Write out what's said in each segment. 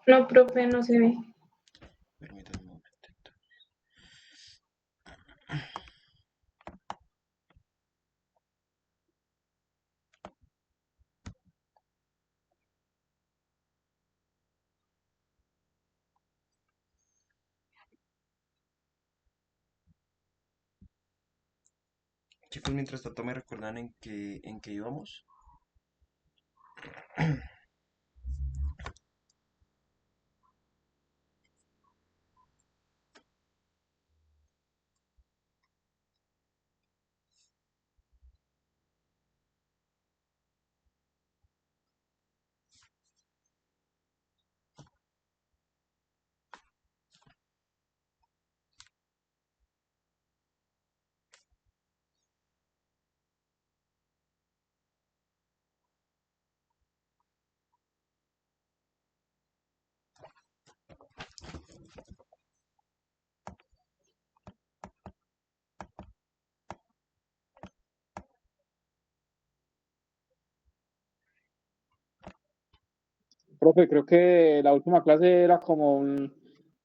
No, profe, no se ve. Permítame un momento. Chicos, mientras tanto me recuerdan en qué íbamos. Profe, creo que la última clase era como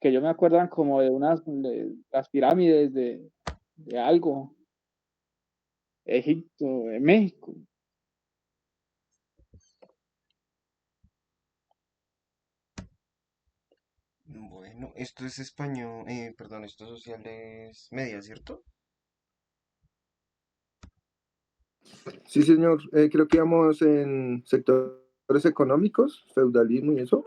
que yo me acuerdan como de las pirámides de algo, Egipto, de México. Bueno, esto es español, perdón, esto es sociales media, ¿cierto? Sí, señor. Creo que íbamos en sectores económicos, feudalismo y eso.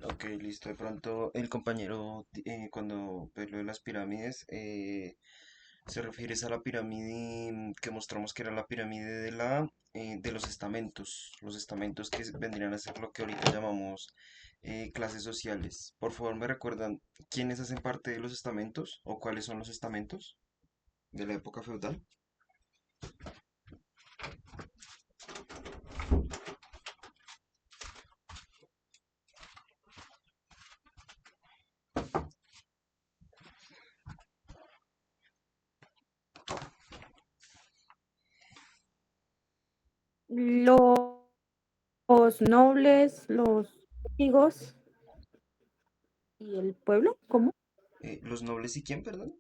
Ok, listo. De pronto el compañero, cuando ve lo de las pirámides, se refiere a la pirámide que mostramos que era la pirámide de los estamentos que vendrían a ser lo que ahorita llamamos clases sociales. Por favor, ¿me recuerdan quiénes hacen parte de los estamentos o cuáles son los estamentos de la época feudal? Los nobles, los amigos y el pueblo, ¿cómo? ¿Los nobles y quién, perdón?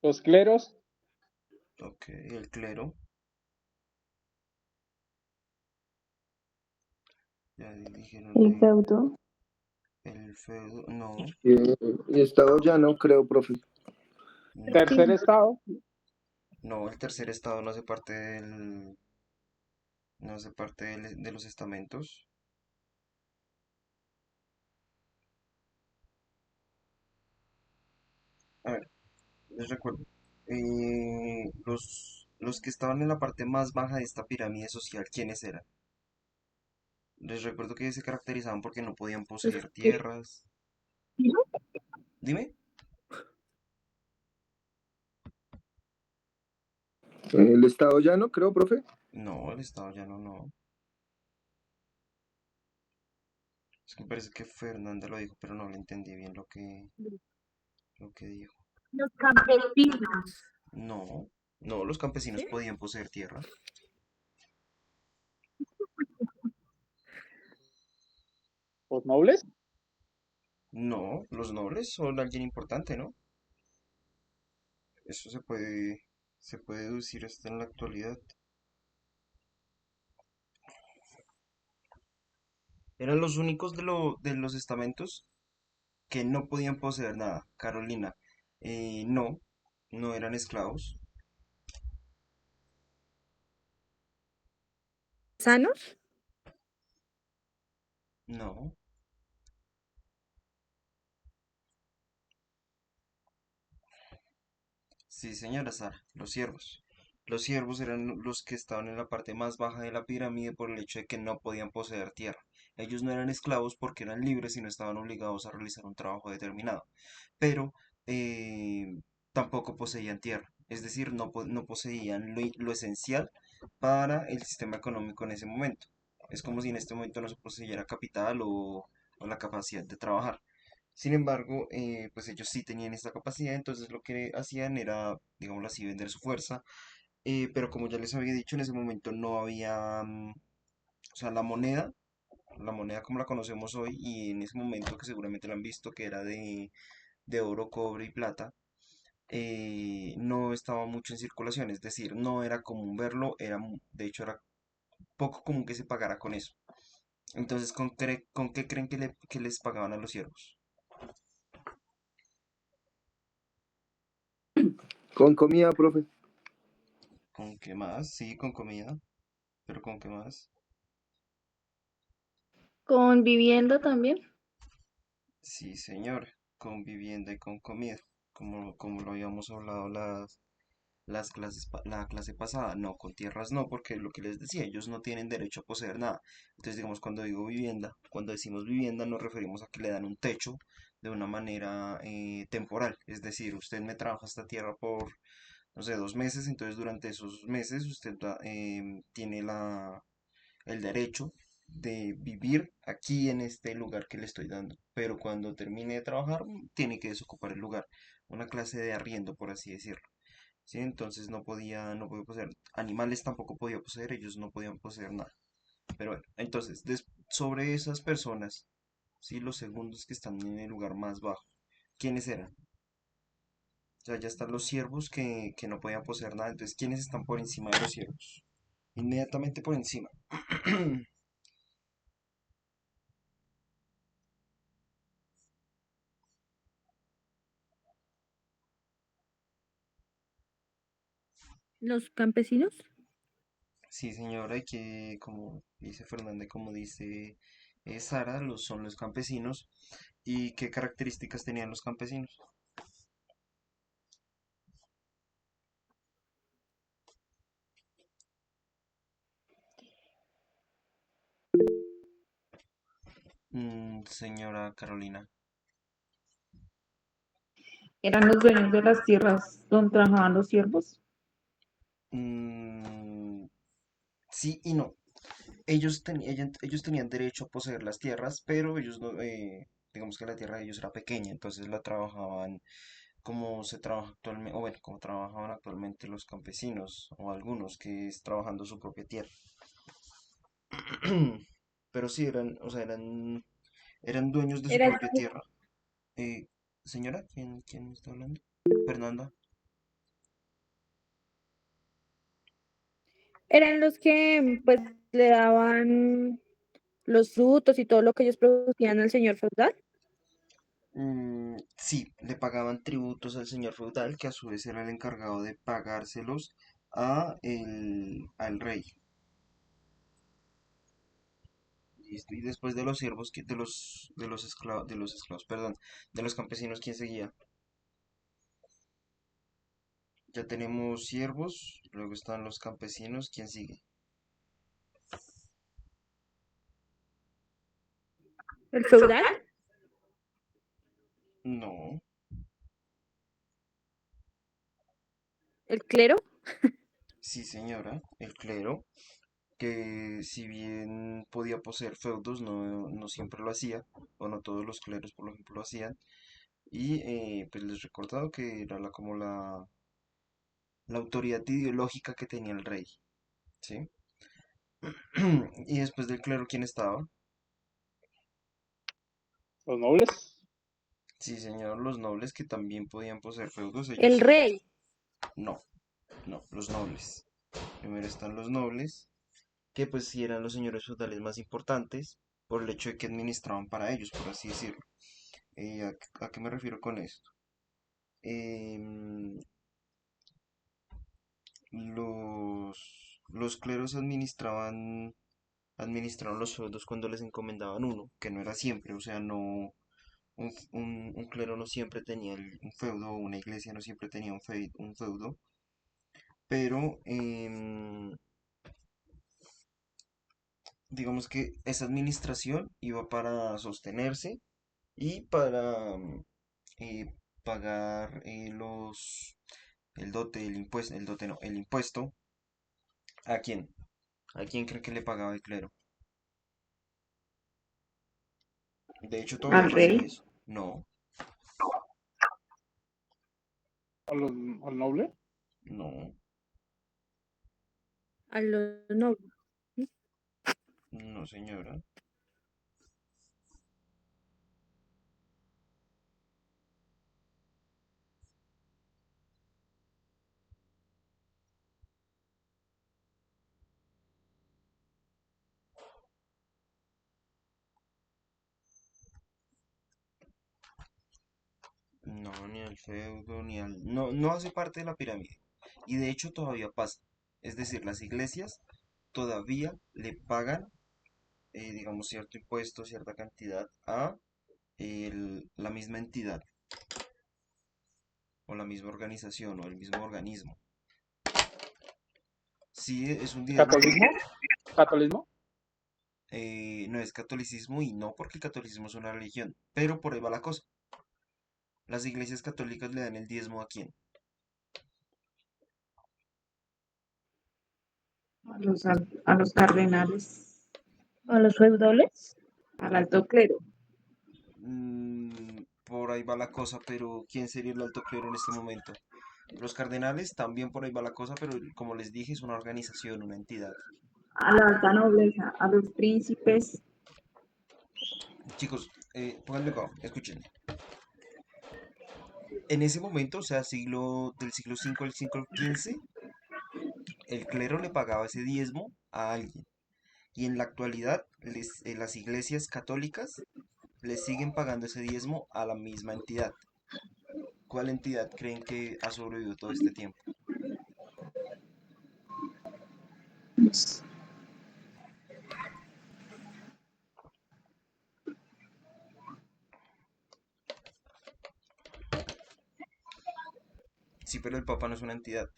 Los cleros, Ok, el clero. Ya dijeron El feudo. el feudo. No, Y Estado Llano, creo, profe. no. tercer estado, No, el tercer estado no hace parte de los estamentos. A ver, les recuerdo. Los que estaban en la parte más baja de esta pirámide social, ¿quiénes eran? Les recuerdo que se caracterizaban porque no podían Los poseer que- tierras. Dime. El Estado Llano, creo, profe. No, el estado ya no. Es que parece que Fernanda lo dijo, pero no le entendí bien lo que dijo. los campesinos. No, no, los campesinos ¿Sí? podían poseer tierra. los nobles. No, los nobles son alguien importante, ¿no? Eso se puede deducir hasta en la actualidad. Eran los únicos de los estamentos que no podían poseer nada. Carolina, no, no eran esclavos. ¿Sanos? No, sí, señora Sara, los siervos. Los siervos eran los que estaban en la parte más baja de la pirámide por el hecho de que no podían poseer tierra. Ellos no eran esclavos porque eran libres y no estaban obligados a realizar un trabajo determinado, pero tampoco poseían tierra, es decir, no poseían lo esencial para el sistema económico en ese momento. Es como si en este momento no se poseyera capital o la capacidad de trabajar. Sin embargo, pues ellos sí tenían esta capacidad, entonces lo que hacían era, digámoslo así, vender su fuerza, pero como ya les había dicho, en ese momento no había O sea, la moneda como la conocemos hoy y en ese momento que seguramente la han visto que era de oro, cobre y plata, no estaba mucho en circulación, es decir, no era común verlo, de hecho era poco común que se pagara con eso. Entonces, ¿con qué creen que les pagaban a los siervos? Con comida, profe. ¿Con qué más? Sí, con comida, pero ¿con qué más? Con vivienda también. Sí, señor, con vivienda y con comida, como lo habíamos hablado la clase pasada. No, con tierras no, porque lo que les decía, ellos no tienen derecho a poseer nada. Entonces, digamos, cuando digo vivienda, cuando decimos vivienda nos referimos a que le dan un techo de una manera temporal. Es decir, usted me trabaja esta tierra por, no sé, 2 meses, entonces durante esos meses usted tiene el derecho de vivir aquí en este lugar que le estoy dando. Pero cuando termine de trabajar, tiene que desocupar el lugar. Una clase de arriendo, por así decirlo. ¿Sí? Entonces no podía poseer. Animales tampoco podía poseer, ellos no podían poseer nada. Pero bueno, entonces, sobre esas personas, ¿sí? Los segundos que están en el lugar más bajo, ¿quiénes eran? O sea, ya están los siervos que no podían poseer nada. Entonces, ¿quiénes están por encima de los siervos? Inmediatamente por encima. Los campesinos. Sí, señora, y que como dice Fernanda, y como dice Sara, son los campesinos. ¿Y qué características tenían los campesinos? Señora Carolina. Eran los dueños de las tierras donde trabajaban los siervos. Mm, sí y no. Ellos tenían derecho a poseer las tierras, pero ellos no, digamos que la tierra de ellos era pequeña, entonces la trabajaban como se trabaja actualmente, o bueno, como trabajaban actualmente los campesinos, o algunos, que es trabajando su propia tierra. Pero sí o sea, eran dueños de su Eran, propia tierra. Eh, Señora, ¿quién está hablando? Fernanda. Eran los que pues le daban los frutos y todo lo que ellos producían al señor feudal. Sí, le pagaban tributos al señor feudal, que a su vez era el encargado de pagárselos al rey. Listo. Y después de los siervos, de los esclavos, perdón, de los campesinos, ¿quién seguía? Ya tenemos siervos, luego están los campesinos, ¿quién sigue? El feudal, No, el clero, sí señora, el clero, que si bien podía poseer feudos, no siempre lo hacía, o no todos los cleros, por ejemplo, lo hacían. Y pues les recordado que era como la autoridad ideológica que tenía el rey, ¿sí? Y después del clero, ¿quién estaba? Los nobles. Sí, señor, los nobles que también podían poseer feudos, el ellos rey. no, no, los nobles. Primero están los nobles, que pues sí eran los señores feudales más importantes por el hecho de que administraban para ellos, por así decirlo. ¿A qué me refiero con esto? Em, los cleros administraron los feudos cuando les encomendaban uno, que no era siempre, o sea, no, un clero no siempre tenía un feudo, o una iglesia no siempre tenía un feudo, pero digamos que esa administración iba para sostenerse y para pagar el dote, el dote no, el impuesto. ¿A quién? ¿A quién cree que le pagaba el clero? De hecho, todavía al pasa rey. eso. No, A los, al noble. no, A los nobles. No, señora. No, ni al feudo, ni al... No, no hace parte de la pirámide. Y de hecho todavía pasa. Es decir, las iglesias todavía le pagan, digamos, cierto impuesto, cierta cantidad a la misma entidad o la misma organización o el mismo organismo. Sí, es un diezmo, ¿Catolicismo? ¿Catolicismo? no es catolicismo y no porque el catolicismo es una religión, pero por ahí va la cosa. Las iglesias católicas le dan el diezmo ¿a quién? A los cardenales, ¿A los feudales? al alto clero. Por ahí va la cosa, pero ¿quién sería el alto clero en este momento? Los cardenales también por ahí va la cosa, pero como les dije, es una organización, una entidad. A la alta nobleza, a los príncipes, Chicos, pónganme cuidado, escuchen. En ese momento, o sea, del siglo V al siglo XV, el clero le pagaba ese diezmo a alguien. Y en la actualidad, las iglesias católicas le siguen pagando ese diezmo a la misma entidad. ¿Cuál entidad creen que ha sobrevivido todo este tiempo? Sí, pero el Papa no es una entidad.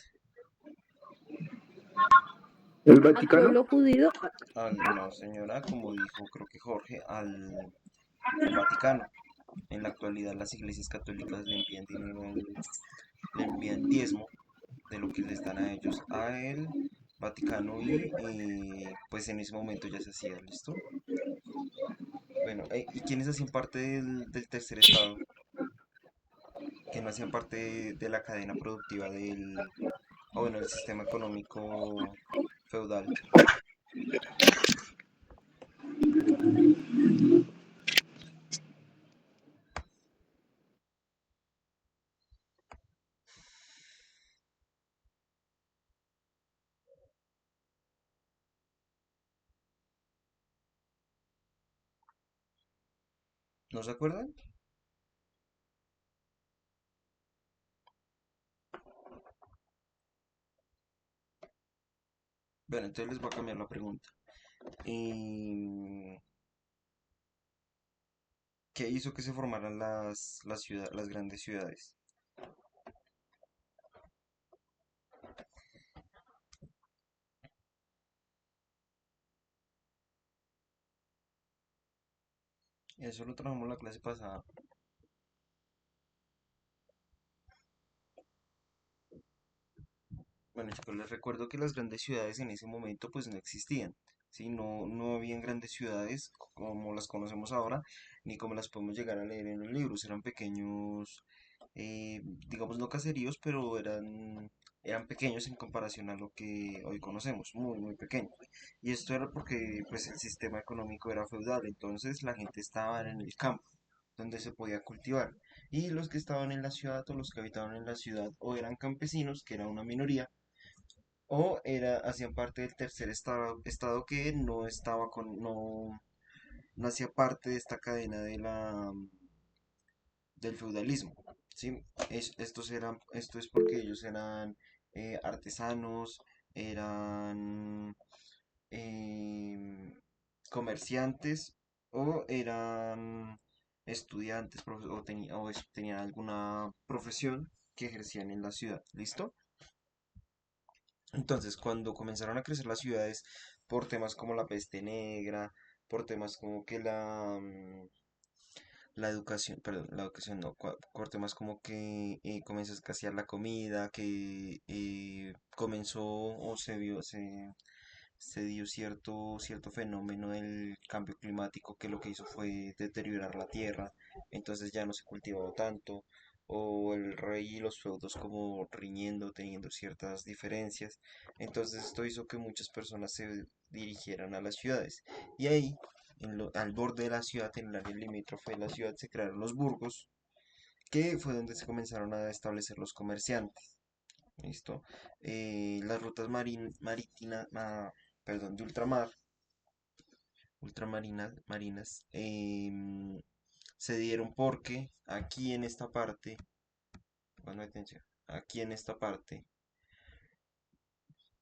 ¿El ¿Al Vaticano? pueblo judío? No, señora, como dijo creo que Jorge, al Vaticano. En la actualidad las iglesias católicas le envían dinero, le envían diezmo de lo que les dan a ellos a el Vaticano y pues en ese momento ya se hacía, ¿listo? Bueno, ¿y quiénes hacían parte del tercer estado? Que no hacían parte de la cadena productiva o bueno, el sistema económico feudal. ¿No se acuerdan? Bueno, entonces les voy a cambiar la pregunta. Em, ¿Qué hizo que se formaran las grandes ciudades? Eso lo trabajamos la clase pasada. Bueno, chicos, les recuerdo que las grandes ciudades en ese momento pues no existían, ¿sí? No, no habían grandes ciudades como las conocemos ahora, ni como las podemos llegar a leer en los libros. Eran pequeños, digamos no caseríos, pero eran pequeños en comparación a lo que hoy conocemos, muy, muy pequeños. Y esto era porque pues el sistema económico era feudal, entonces la gente estaba en el campo donde se podía cultivar. Y los que estaban en la ciudad o los que habitaban en la ciudad o eran campesinos, que era una minoría, hacían parte del tercer estado que no estaba no hacía parte de esta cadena del feudalismo, ¿sí? Esto es porque ellos eran artesanos, eran em, comerciantes o eran estudiantes o tenían alguna profesión que ejercían en la ciudad, ¿listo? Entonces, cuando comenzaron a crecer las ciudades por temas como la peste negra, por temas como que la educación, perdón, la educación no, por temas como que comenzó a escasear la comida, que comenzó o se dio cierto fenómeno del cambio climático que lo que hizo fue deteriorar la tierra, entonces ya no se cultivaba tanto, o el rey y los feudos como riñendo, teniendo ciertas diferencias. Entonces esto hizo que muchas personas se dirigieran a las ciudades. Y ahí, al borde de la ciudad, en el área limítrofe de la ciudad, se crearon los burgos, que fue donde se comenzaron a establecer los comerciantes. ¿Listo? Las rutas marítimas, perdón, de marinas, se dieron porque aquí en esta parte, bueno, atención, aquí en esta parte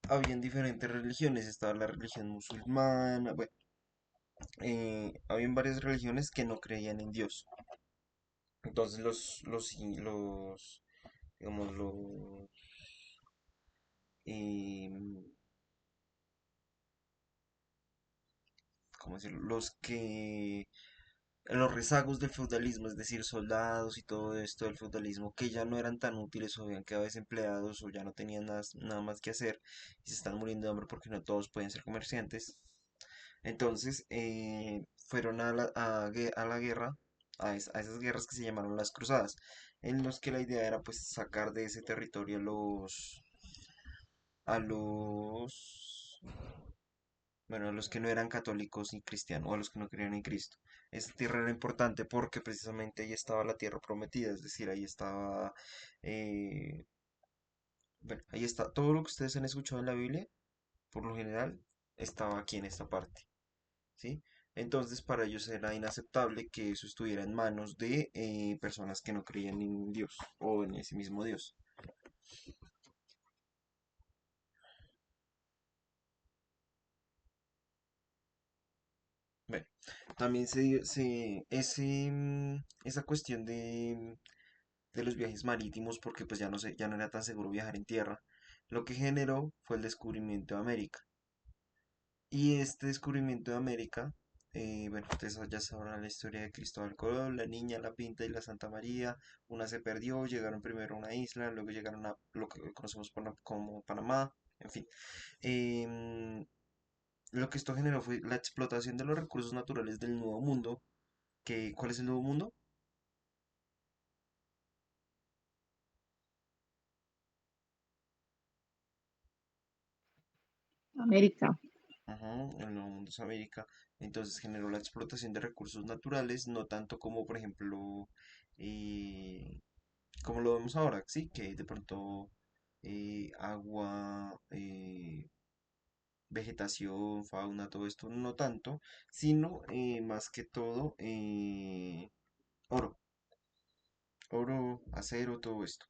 habían diferentes religiones, estaba la religión musulmana, bueno, habían varias religiones que no creían en Dios. Entonces digamos, em, ¿cómo decirlo? Los rezagos del feudalismo, es decir, soldados y todo esto del feudalismo, que ya no eran tan útiles o habían quedado desempleados o ya no tenían nada más que hacer y se están muriendo de hambre porque no todos pueden ser comerciantes. Entonces, fueron a la guerra, a esas guerras que se llamaron las cruzadas, en los que la idea era pues sacar de ese territorio a los, bueno, a los que no eran católicos ni cristianos, o a los que no creían en Cristo. Esta tierra era importante porque precisamente ahí estaba la tierra prometida, es decir, ahí estaba, eh, bueno, ahí está todo lo que ustedes han escuchado en la Biblia, por lo general, estaba aquí en esta parte, ¿sí? Entonces, para ellos era inaceptable que eso estuviera en manos de personas que no creían en Dios o en ese mismo Dios. Bueno, también esa cuestión de los viajes marítimos, porque pues ya no era tan seguro viajar en tierra, lo que generó fue el descubrimiento de América. Y este descubrimiento de América, bueno, ustedes ya sabrán la historia de Cristóbal Colón, la Niña, la Pinta y la Santa María. Una se perdió, llegaron primero a una isla, luego llegaron a lo que conocemos como Panamá, en fin. Em, lo que esto generó fue la explotación de los recursos naturales del Nuevo Mundo. ¿Cuál es el Nuevo Mundo? América. Ajá, el Nuevo Mundo es América. Entonces generó la explotación de recursos naturales, no tanto como, por ejemplo, eh, como lo vemos ahora, sí, que de pronto agua, vegetación, fauna, todo esto, no tanto, sino más que todo oro, oro, acero, todo esto.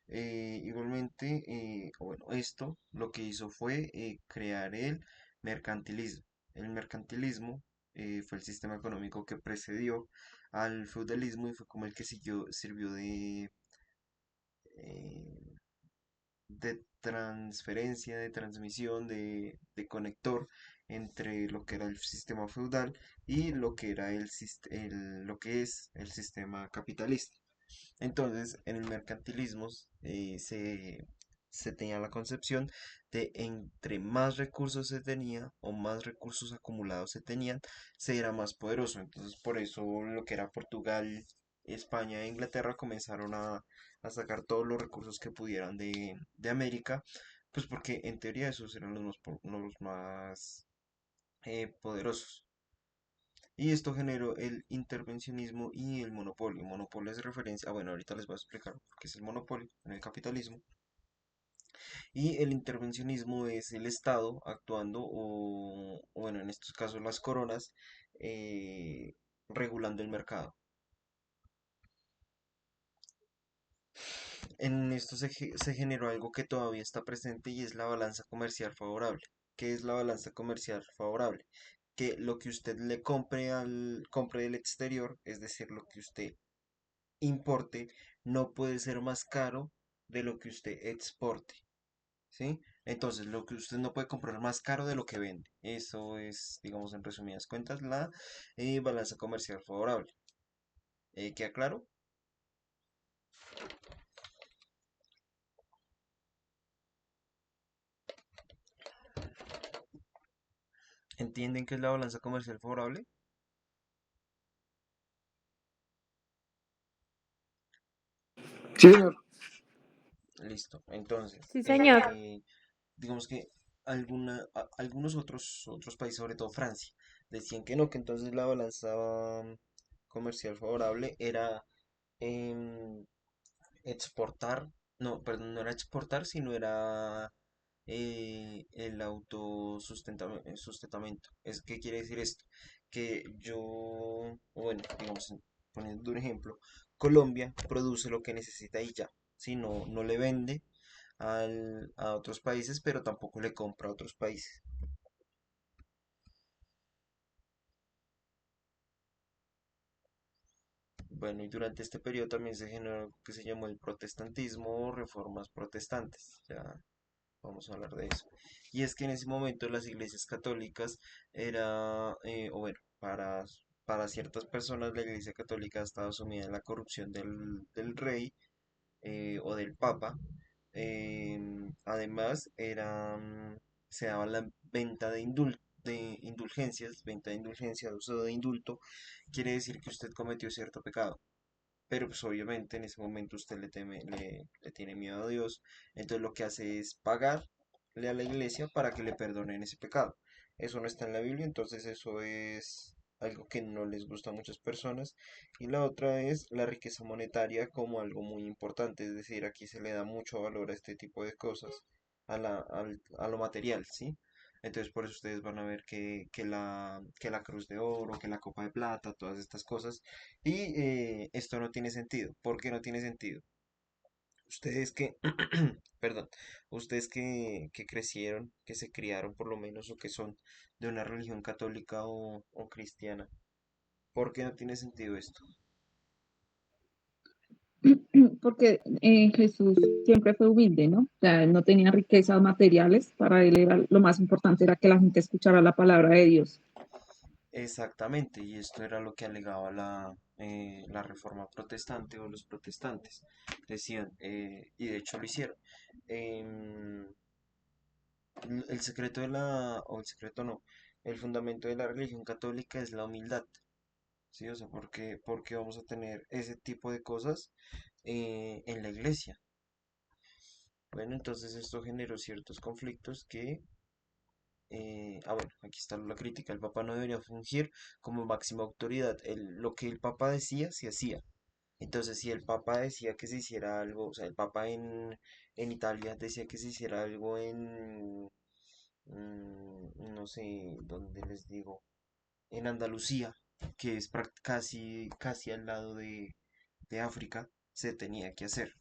Igualmente, bueno, esto lo que hizo fue crear el mercantilismo. El mercantilismo fue el sistema económico que precedió al feudalismo y fue como el que sirvió eh, de transferencia, de transmisión, de conector entre lo que era el sistema feudal y lo que era lo que es el sistema capitalista. Entonces, en el mercantilismo se tenía la concepción de entre más recursos se tenía o más recursos acumulados se tenían, se era más poderoso. Entonces, por eso lo que era Portugal, España e Inglaterra comenzaron a sacar todos los recursos que pudieran de América, pues porque en teoría esos eran los más poderosos. Y esto generó el intervencionismo y el monopolio. Monopolio es referencia, bueno, ahorita les voy a explicar qué es el monopolio en el capitalismo. Y el intervencionismo es el Estado actuando, o bueno, en estos casos las coronas, regulando el mercado. En esto se generó algo que todavía está presente y es la balanza comercial favorable. ¿Qué es la balanza comercial favorable? Que lo que usted le compre del exterior, es decir, lo que usted importe no puede ser más caro de lo que usted exporte, ¿sí? Entonces, lo que usted no puede comprar más caro de lo que vende. Eso es, digamos, en resumidas cuentas, la balanza comercial favorable. ¿Queda claro? ¿Entienden qué es la balanza comercial favorable? Sí, señor. Listo. Entonces, Sí, señor. digamos que algunos otros países, sobre todo Francia, decían que no, que entonces la balanza comercial favorable era em, exportar, no, perdón, no era exportar, sino era el autosustentamiento. ¿Qué quiere decir esto? Que yo, o bueno, digamos, poniendo un ejemplo, Colombia produce lo que necesita y ya, si no, no le vende a otros países, pero tampoco le compra a otros países. Bueno, y durante este periodo también se generó algo que se llamó el protestantismo o reformas protestantes. Ya vamos a hablar de eso. Y es que en ese momento las iglesias católicas era, o bueno, para ciertas personas la iglesia católica estaba sumida en la corrupción del rey o del papa. Además, se daba la venta de indulgencias, venta de indulgencias, uso de indulto, quiere decir que usted cometió cierto pecado. Pero pues obviamente en ese momento usted le tiene miedo a Dios, entonces lo que hace es pagarle a la iglesia para que le perdonen ese pecado. Eso no está en la Biblia, entonces eso es algo que no les gusta a muchas personas. Y la otra es la riqueza monetaria como algo muy importante, es decir, aquí se le da mucho valor a este tipo de cosas, a lo material, ¿sí? Entonces por eso ustedes van a ver que la cruz de oro, que la copa de plata, todas estas cosas y esto no tiene sentido. ¿Por qué no tiene sentido? Ustedes que, perdón, ustedes que crecieron, que se criaron por lo menos o que son de una religión católica o cristiana, ¿por qué no tiene sentido esto? Porque Jesús siempre fue humilde, ¿no? O sea, él no tenía riquezas materiales, para él era, lo más importante era que la gente escuchara la palabra de Dios. Exactamente, y esto era lo que alegaba la reforma protestante o los protestantes. Decían, y de hecho lo hicieron. em, el secreto o el secreto no, el fundamento de la religión católica es la humildad. ¿Sí? O sea, ¿por qué vamos a tener ese tipo de cosas en la iglesia? Bueno, entonces esto generó ciertos conflictos bueno, aquí está la crítica, el Papa no debería fungir como máxima autoridad, lo que el Papa decía, se hacía. Entonces, si el Papa decía que se hiciera algo, o sea, el Papa en Italia decía que se hiciera algo no sé, ¿dónde les digo? En Andalucía, que es casi al lado de África, se tenía que hacer.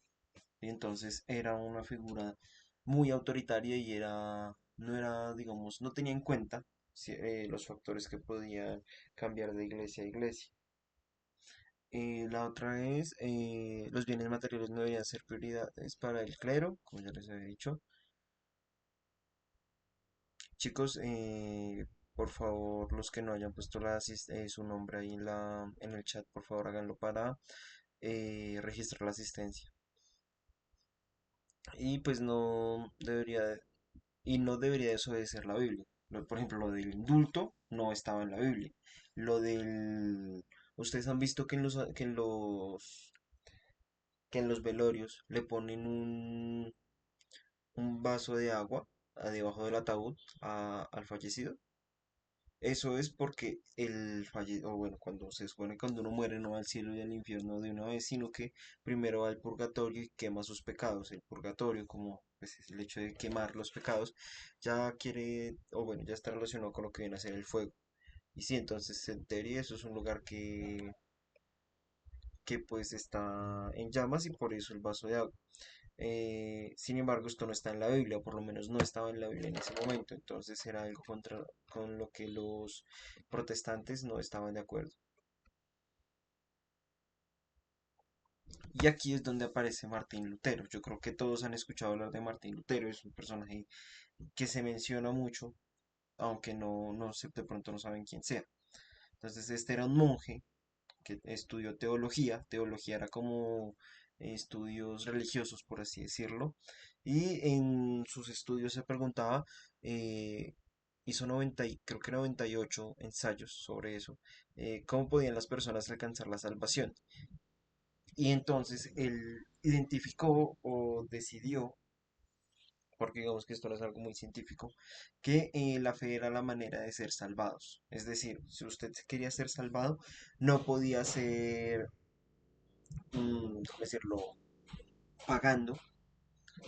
Y entonces era una figura muy autoritaria y no era, digamos, no tenía en cuenta los factores que podían cambiar de iglesia a iglesia. La otra es, los bienes materiales no deberían ser prioridades para el clero, como ya les había dicho. Chicos, por favor, los que no hayan puesto su nombre ahí en el chat, por favor, háganlo para registrar la asistencia. Y pues no debería desobedecer la Biblia. Por ejemplo, lo del indulto no estaba en la Biblia. Lo del... Ustedes han visto que en los velorios le ponen un vaso de agua debajo del ataúd al fallecido. Eso es porque o bueno, cuando se supone que cuando uno muere no va al cielo y al infierno de una vez, sino que primero va al purgatorio y quema sus pecados. El purgatorio, como pues, es el hecho de quemar los pecados, ya quiere, o bueno, ya está relacionado con lo que viene a ser el fuego. Y sí, entonces en teoría eso es un lugar que pues está en llamas y por eso el vaso de agua. Sin embargo, esto no está en la Biblia, o por lo menos no estaba en la Biblia en ese momento, entonces era algo con lo que los protestantes no estaban de acuerdo. Y aquí es donde aparece Martín Lutero. Yo creo que todos han escuchado hablar de Martín Lutero, es un personaje que se menciona mucho, aunque no sé, de pronto no saben quién sea. Entonces, este era un monje que estudió teología. Teología era como estudios religiosos, por así decirlo. Y en sus estudios se preguntaba, eh, hizo 90 creo que 98 ensayos sobre eso, cómo podían las personas alcanzar la salvación. Y entonces él identificó o decidió, porque digamos que esto no es algo muy científico, que la fe era la manera de ser salvados. Es decir, si usted quería ser salvado, no podía ser, ¿cómo decirlo?, pagando,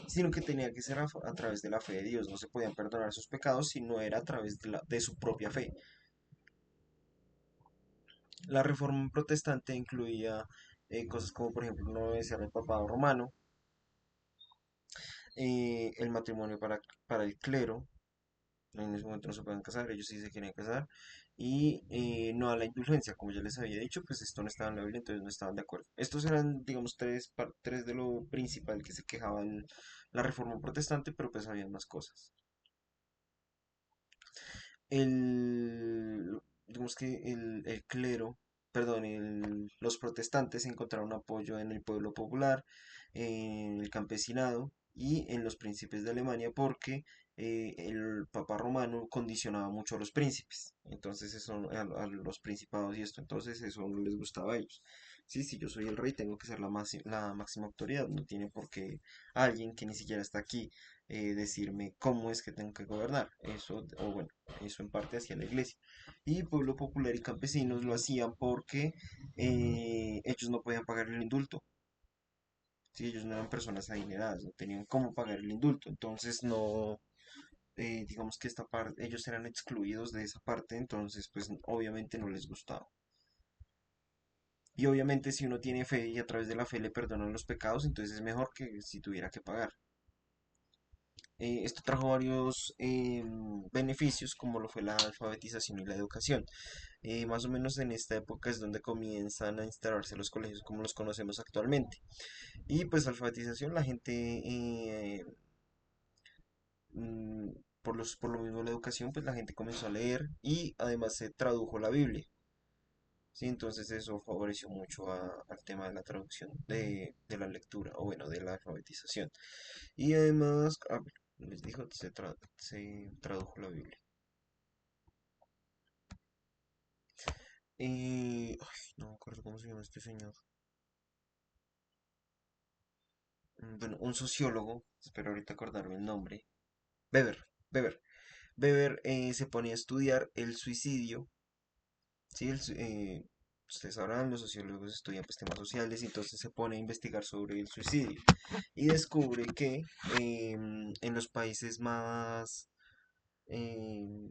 sino que tenía que ser a través de la fe de Dios. No se podían perdonar sus pecados si no era a través de su propia fe. La reforma protestante incluía cosas como, por ejemplo, no obedecer al papado romano, el matrimonio para el clero, en ese momento no se pueden casar, ellos sí se querían casar, y no a la indulgencia, como ya les había dicho, pues esto no estaba en la Biblia, entonces no estaban de acuerdo. Estos eran, digamos, tres de lo principal que se quejaban la reforma protestante, pero pues había más cosas. Digamos que el clero, perdón, los protestantes encontraron apoyo en el pueblo popular, en el campesinado y en los príncipes de Alemania porque el Papa Romano condicionaba mucho a los príncipes, entonces eso, a los principados y esto, entonces eso no les gustaba a ellos. Sí, si yo soy el rey, tengo que ser la máxima autoridad, no tiene por qué alguien que ni siquiera está aquí decirme cómo es que tengo que gobernar. Eso, o bueno, eso en parte hacía la iglesia. Y pueblo popular y campesinos lo hacían porque ellos no podían pagar el indulto. Si ellos no eran personas adineradas, no tenían cómo pagar el indulto. Entonces no, digamos que esta parte, ellos eran excluidos de esa parte, entonces pues obviamente no les gustaba. Y obviamente si uno tiene fe y a través de la fe le perdonan los pecados, entonces es mejor que si tuviera que pagar. Esto trajo varios beneficios, como lo fue la alfabetización y la educación. Más o menos en esta época es donde comienzan a instalarse los colegios como los conocemos actualmente. Y pues alfabetización, la gente, mm, por lo mismo la educación, pues la gente comenzó a leer y además se tradujo la Biblia. Sí, entonces eso favoreció mucho al tema de la traducción de la lectura, o bueno, de la alfabetización. Y además, les dijo, se tradujo la Biblia. No me acuerdo cómo se llama este señor. Bueno, un sociólogo, espero ahorita acordarme el nombre. Weber, Weber. Weber se pone a estudiar el suicidio. ¿Sí? Ustedes sabrán, los sociólogos estudian pues, temas sociales y entonces se pone a investigar sobre el suicidio. Y descubre que en los países más em,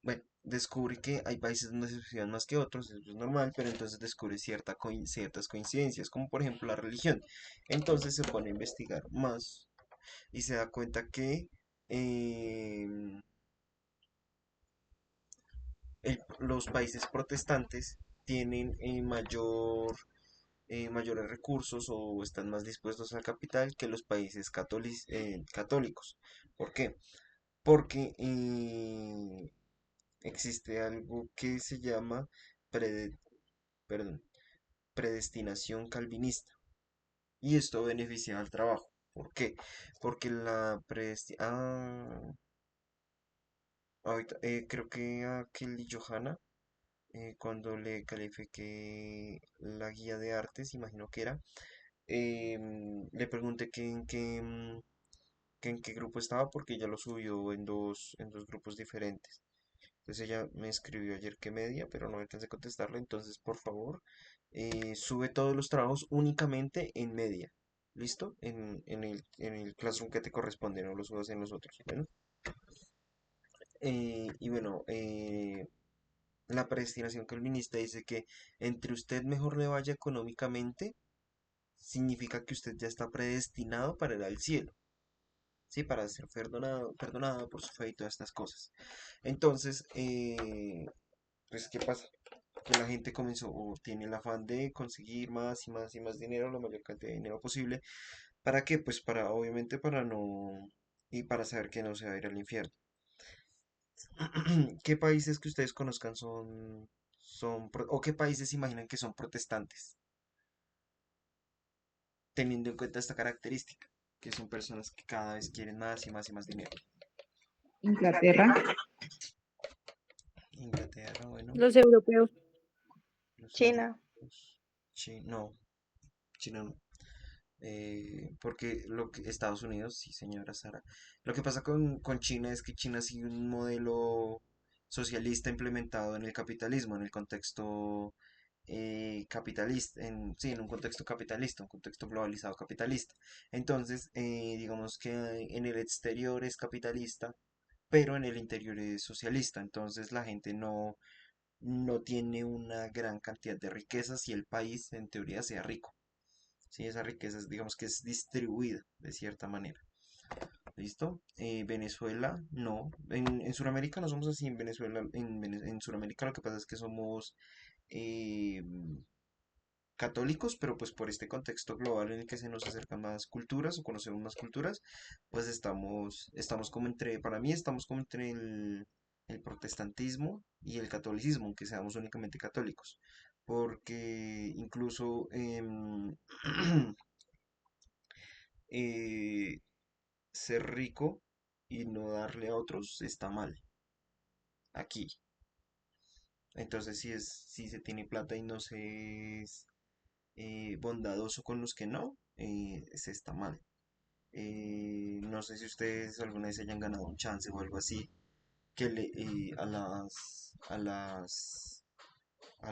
bueno, descubre que hay países donde se suicidan más que otros, eso es normal, pero entonces descubre ciertas coincidencias, como por ejemplo la religión. Entonces se pone a investigar más y se da cuenta que em, los países protestantes tienen mayores recursos o están más dispuestos al capital que los países católicos. ¿Por qué? Porque existe algo que se llama prede- perdón, predestinación calvinista y esto beneficia al trabajo. ¿Por qué? Porque la predestinación... creo que a Kelly Johanna, cuando le califiqué la guía de artes, imagino que era, le pregunté que en qué grupo estaba porque ella lo subió en dos grupos diferentes. Entonces ella me escribió ayer que media, pero no alcancé a contestarle. Entonces, por favor, sube todos los trabajos únicamente en media. ¿Listo? En el Classroom que te corresponde, no los subas en los otros. Bueno, y bueno, la predestinación calvinista dice que entre usted mejor le vaya económicamente, significa que usted ya está predestinado para ir al cielo. Sí, para ser perdonado por su fe y todas estas cosas. Entonces, pues, ¿qué pasa? Que la gente comenzó o tiene el afán de conseguir más y más y más dinero, la mayor cantidad de dinero posible. ¿Para qué? Pues para, obviamente, para no, y para saber que no se va a ir al infierno. ¿Qué países que ustedes conozcan o qué países imaginan que son protestantes? Teniendo en cuenta esta característica, que son personas que cada vez quieren más y más y más dinero. Inglaterra, Inglaterra, bueno, Los europeos. los China. europeos, no. China no. Porque Estados Unidos, sí, señora Sara. Lo que pasa con China es que China sigue un modelo socialista implementado en el capitalismo, en el contexto capitalista, sí, en un contexto capitalista, un contexto globalizado capitalista. Entonces, digamos que en el exterior es capitalista, pero en el interior es socialista. Entonces la gente no tiene una gran cantidad de riquezas y el país en teoría sea rico. Sí, esa riqueza digamos que es distribuida de cierta manera. ¿Listo? Venezuela, no. En Sudamérica no somos así. En Venezuela, en Sudamérica lo que pasa es que somos eh, católicos, pero pues por este contexto global en el que se nos acercan más culturas o conocemos más culturas, pues estamos como entre, para mí estamos como entre el protestantismo y el catolicismo, aunque seamos únicamente católicos. Porque incluso eh, ser rico y no darle a otros está mal aquí. Entonces, si se tiene plata y no se es bondadoso con los que no, se está mal. No sé si ustedes alguna vez hayan ganado un chance o algo así, que a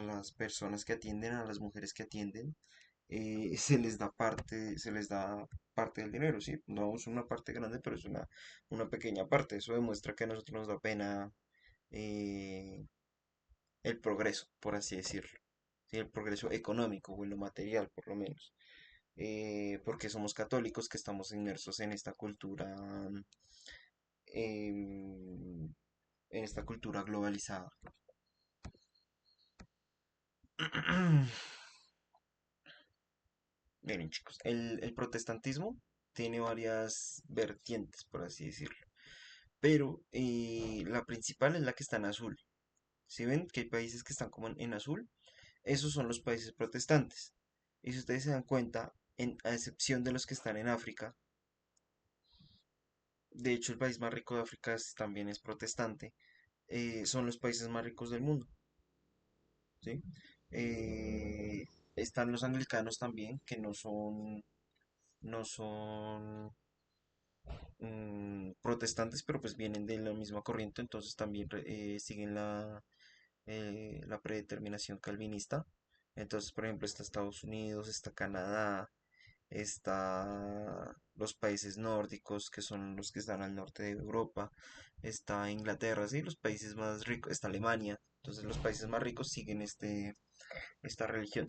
las personas que atienden, a las mujeres que atienden, se les da parte del dinero, ¿sí? No es una parte grande, pero es una pequeña parte. Eso demuestra que a nosotros nos da pena eh, el progreso, por así decirlo. ¿Sí? El progreso económico o en lo material, por lo menos. Porque somos católicos que estamos inmersos em, en esta cultura globalizada. Miren, chicos, el protestantismo tiene varias vertientes, por así decirlo, pero la principal es la que está en azul. Si ven que hay países que están como en azul, esos son los países protestantes. Y si ustedes se dan cuenta, a excepción de los que están en África, de hecho el país más rico de África también es protestante, son los países más ricos del mundo, ¿sí? Eh, Están los anglicanos también, que no son protestantes, pero pues vienen de la misma corriente, entonces también siguen la predeterminación calvinista. Entonces, por ejemplo, está Estados Unidos, está Canadá, está los países nórdicos, que son los que están al norte de Europa, está Inglaterra, sí, los países más ricos, está Alemania. Entonces, los países más ricos siguen esta religión.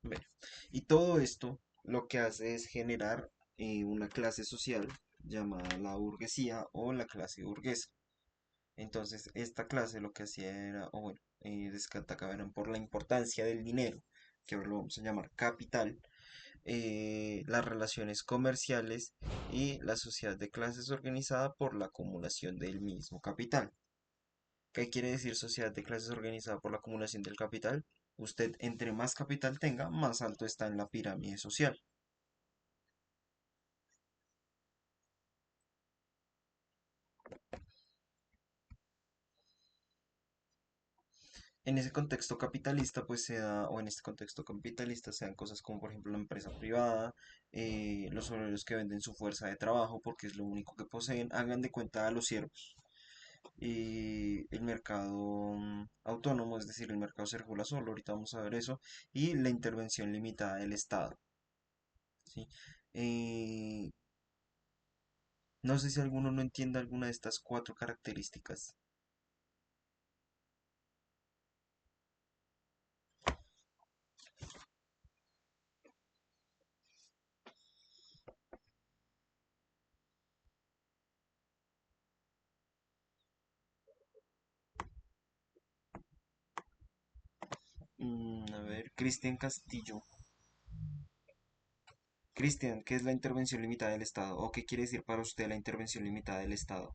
Bueno, y todo esto lo que hace es generar una clase social llamada la burguesía o la clase burguesa. Entonces, esta clase lo que hacía era, o bueno, destacaban por la importancia del dinero, que ahora lo vamos a llamar capital, las relaciones comerciales y la sociedad de clases organizada por la acumulación del mismo capital. ¿Qué quiere decir sociedad de clases organizada por la acumulación del capital? Usted, entre más capital tenga, más alto está en la pirámide social. En ese contexto capitalista, pues se da, o en este contexto capitalista se dan cosas como, por ejemplo, la empresa privada, los obreros que venden su fuerza de trabajo porque es lo único que poseen, hagan de cuenta a los siervos. Y el mercado autónomo, es decir, el mercado se regula solo, ahorita vamos a ver eso, y la intervención limitada del Estado. ¿Sí? Eh, no sé si alguno no entiende alguna de estas cuatro características. A ver, Cristian Castillo. Cristian, ¿qué es la intervención limitada del Estado? ¿O qué quiere decir para usted la intervención limitada del Estado?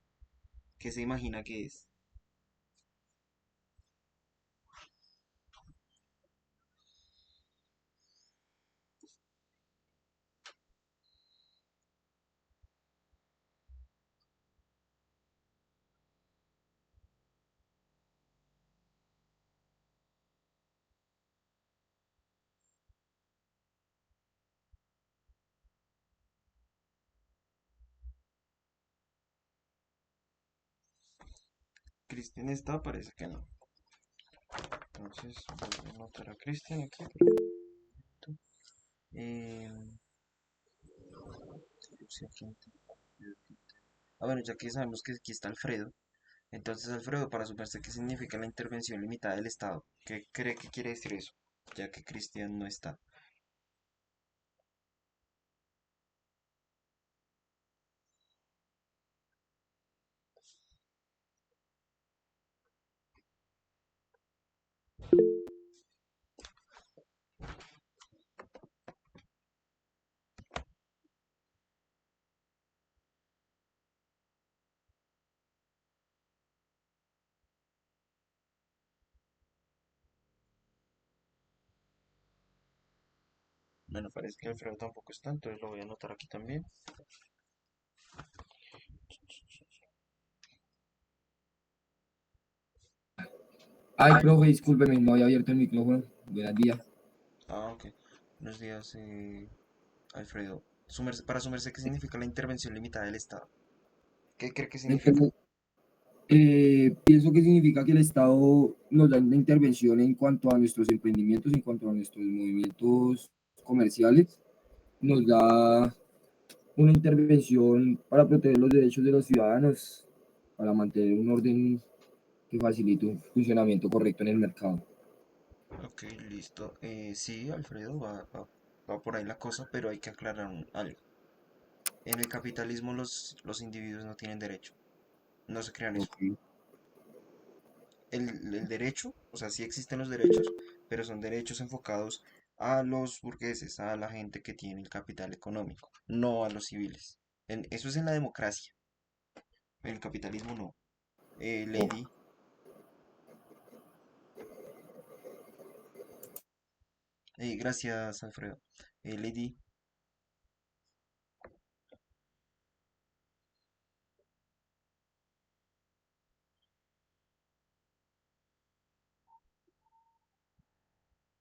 ¿Qué se imagina que es? Cristian está, parece que no. Entonces voy a anotar a Cristian aquí. Eh, bueno, ya que sabemos que aquí está Alfredo, entonces Alfredo, para su merced, ¿qué significa la intervención limitada del Estado? ¿Qué cree que quiere decir eso? Ya que Cristian no está. Bueno, parece que Alfredo tampoco está, entonces lo voy a anotar aquí también. Ay, profe, discúlpeme, no había abierto el micrófono. Buenos días. Ah, ok. Buenos días, Alfredo. Para su merced, ¿qué significa la intervención limitada del Estado? ¿Qué cree que significa? Entonces, pienso que significa que el Estado nos da una intervención en cuanto a nuestros emprendimientos, en cuanto a nuestros movimientos comerciales. Nos da una intervención para proteger los derechos de los ciudadanos, para mantener un orden que facilite un funcionamiento correcto en el mercado. Ok, listo. Sí, Alfredo, va por ahí la cosa, pero hay que aclarar algo. En el capitalismo los individuos no tienen derecho. No se crean eso. Ok, El derecho, o sea, sí existen los derechos, pero son derechos enfocados a los burgueses, a la gente que tiene el capital económico, no a los civiles. Eso es en la democracia. En el capitalismo no. ok. Lady, gracias, Alfredo. Lady,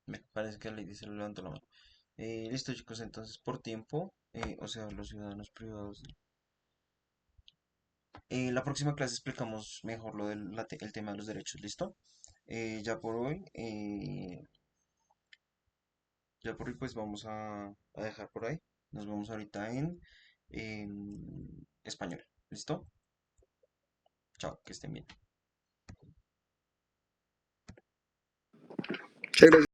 me parece que a Lady se le levantó la mano. Listo, chicos, entonces por tiempo, o sea, los ciudadanos privados. La próxima clase explicamos mejor lo del el tema de los derechos, ¿listo? Ya por hoy, pues vamos a dejar por ahí. Nos vemos ahorita en español, ¿listo? Chao, que estén bien. Muchas gracias.